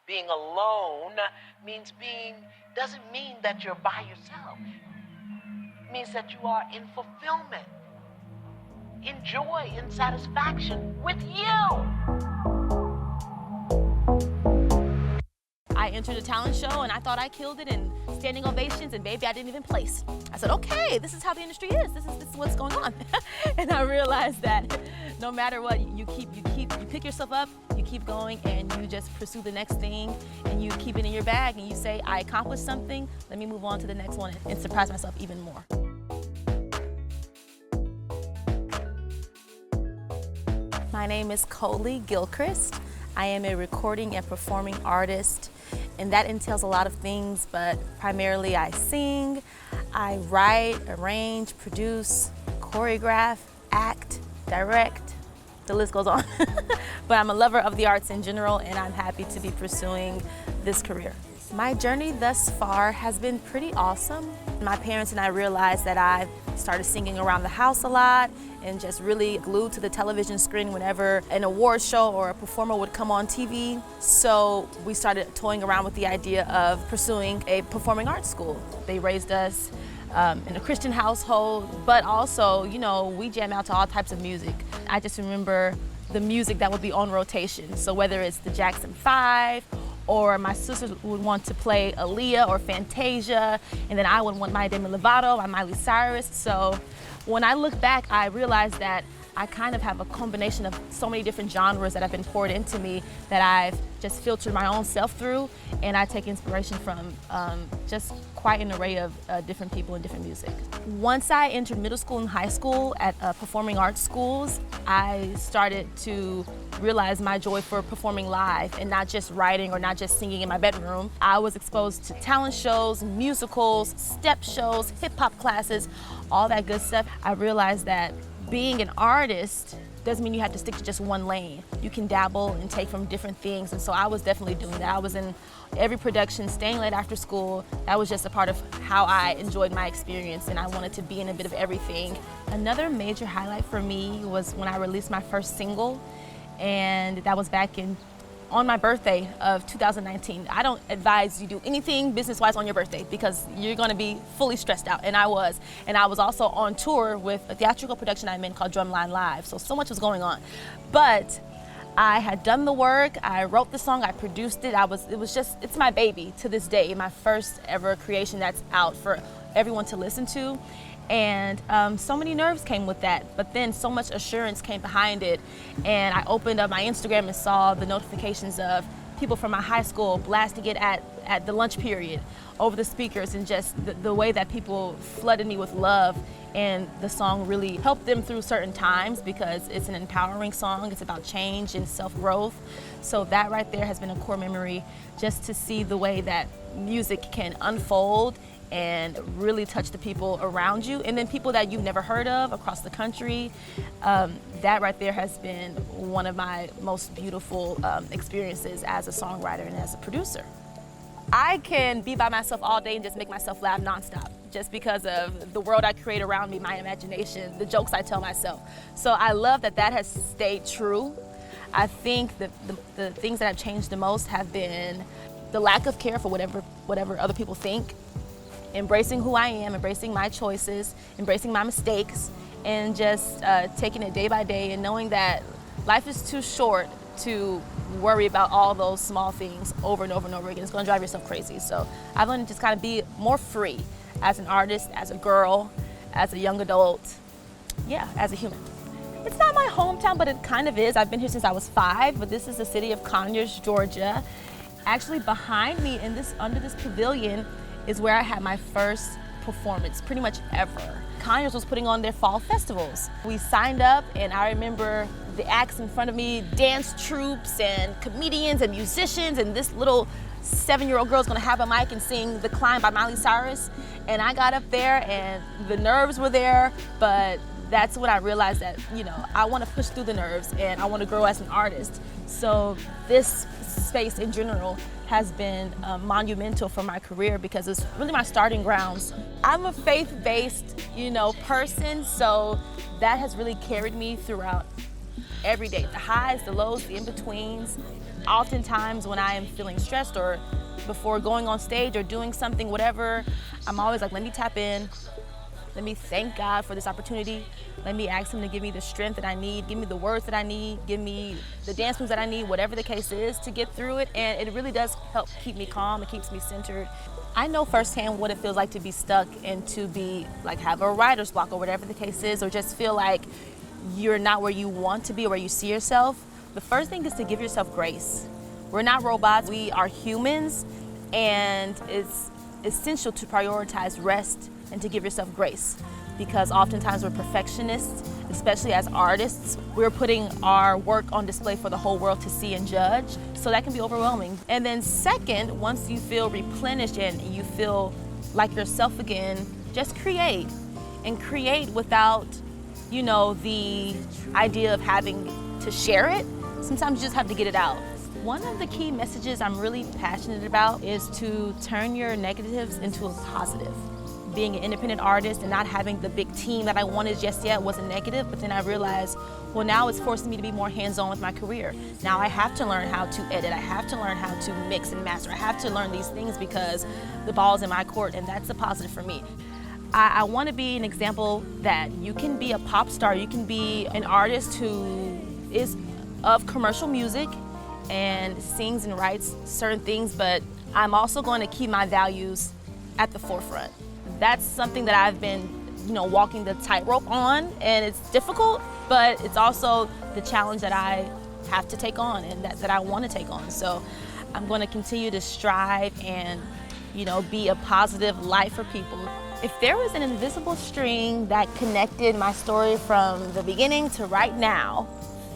Being alone doesn't mean that you're by yourself. It means that you are in fulfillment, in joy, in satisfaction with you. I entered a talent show and I thought I killed it, and standing ovations, and baby, I didn't even place. I said, okay, this is how the industry is. This is what's going on. And I realized that no matter what, you pick yourself up, you keep going, and you just pursue the next thing, and you keep it in your bag, and you say, I accomplished something, let me move on to the next one and surprise myself even more. My name is Coley Gilchrist. I am a recording and performing artist, and that entails a lot of things, but primarily I sing, I write, arrange, produce, choreograph, act, direct, the list goes on. But I'm a lover of the arts in general, and I'm happy to be pursuing this career. My journey thus far has been pretty awesome. My parents and I realized that I started singing around the house a lot and just really glued to the television screen whenever an award show or a performer would come on TV. So we started toying around with the idea of pursuing a performing arts school. They raised us in a Christian household, but also, you know, we jam out to all types of music. I just remember the music that would be on rotation. So whether it's the Jackson 5, or my sisters would want to play Aaliyah or Fantasia, and then I would want my Demi Lovato, my Miley Cyrus. So when I look back, I realized that I kind of have a combination of so many different genres that have been poured into me that I've just filtered my own self through, and I take inspiration from just quite an array of different people and different music. Once I entered middle school and high school at performing arts schools, I started to realize my joy for performing live and not just writing or not just singing in my bedroom. I was exposed to talent shows, musicals, step shows, hip-hop classes, all that good stuff. I realized that being an artist doesn't mean you have to stick to just one lane. You can dabble and take from different things, and so I was definitely doing that. I was in every production, staying late after school. That was just a part of how I enjoyed my experience, and I wanted to be in a bit of everything. Another major highlight for me was when I released my first single, and that was back on my birthday of 2019. I don't advise you do anything business-wise on your birthday because you're gonna be fully stressed out, and I was. And I was also on tour with a theatrical production I'm in called Drumline Live, so much was going on. But I had done the work, I wrote the song, I produced it. It's my baby to this day, my first ever creation that's out for everyone to listen to. And so many nerves came with that, but then so much assurance came behind it. And I opened up my Instagram and saw the notifications of people from my high school blasting it at the lunch period over the speakers, and just the way that people flooded me with love. And the song really helped them through certain times because it's an empowering song. It's about change and self-growth. So that right there has been a core memory, just to see the way that music can unfold and really touch the people around you, and then people that you've never heard of across the country. That right there has been one of my most beautiful experiences as a songwriter and as a producer. I can be by myself all day and just make myself laugh nonstop, just because of the world I create around me, my imagination, the jokes I tell myself. So I love that that has stayed true. I think that the things that have changed the most have been the lack of care for whatever other people think, embracing who I am, embracing my choices, embracing my mistakes, and just taking it day by day and knowing that life is too short to worry about all those small things over and over and over again. It's gonna drive yourself crazy. So I've learned to just kind of be more free as an artist, as a girl, as a young adult, yeah, as a human. It's not my hometown, but it kind of is. I've been here since I was 5, but this is the city of Conyers, Georgia. Actually, behind me under this pavilion is where I had my first performance, pretty much ever. Conyers was putting on their fall festivals. We signed up, and I remember the acts in front of me, dance troupes and comedians and musicians, and this little 7-year-old girl's gonna have a mic and sing The Climb by Miley Cyrus. And I got up there and the nerves were there, but that's when I realized that, you know, I wanna push through the nerves and I wanna grow as an artist. So this space in general has been monumental for my career because it's really my starting grounds. I'm a faith-based, person, so that has really carried me throughout every day. The highs, the lows, the in-betweens. oftentimes when I am feeling stressed or before going on stage or doing something, whatever, I'm always like, let me tap in. Let me thank God for this opportunity. Let me ask him to give me the strength that I need, give me the words that I need, give me the dance moves that I need, whatever the case is, to get through it. And it really does help keep me calm. It keeps me centered. I know firsthand what it feels like to be stuck and to be like have a writer's block or whatever the case is, or just feel like you're not where you want to be or where you see yourself. The first thing is to give yourself grace. We're not robots, we are humans, and it's essential to prioritize rest and to give yourself grace, because oftentimes we're perfectionists, especially as artists. We're putting our work on display for the whole world to see and judge, so that can be overwhelming. And then second, once you feel replenished and you feel like yourself again, just create. And create without, the idea of having to share it. Sometimes you just have to get it out. One of the key messages I'm really passionate about is to turn your negatives into a positive. Being an independent artist and not having the big team that I wanted just yet was a negative, but then I realized, well, now it's forcing me to be more hands-on with my career. Now I have to learn how to edit, I have to learn how to mix and master, I have to learn these things because the ball's in my court, and that's a positive for me. I want to be an example that you can be a pop star, you can be an artist who is of commercial music and sings and writes certain things, but I'm also going to keep my values at the forefront. That's something that I've been, walking the tightrope on, and it's difficult, but it's also the challenge that I have to take on and that I want to take on. So I'm going to continue to strive and, be a positive light for people. If there was an invisible string that connected my story from the beginning to right now,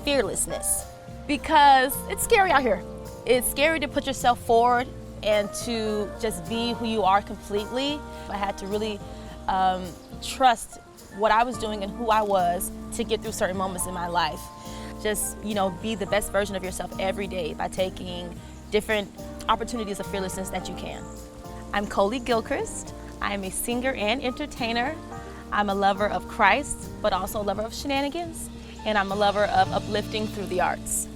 fearlessness. Because it's scary out here. It's scary to put yourself forward and to just be who you are completely. I had to really trust what I was doing and who I was to get through certain moments in my life. Just, be the best version of yourself every day by taking different opportunities of fearlessness that you can. I'm Coley Gilchrist. I am a singer and entertainer. I'm a lover of Christ, but also a lover of shenanigans, and I'm a lover of uplifting through the arts.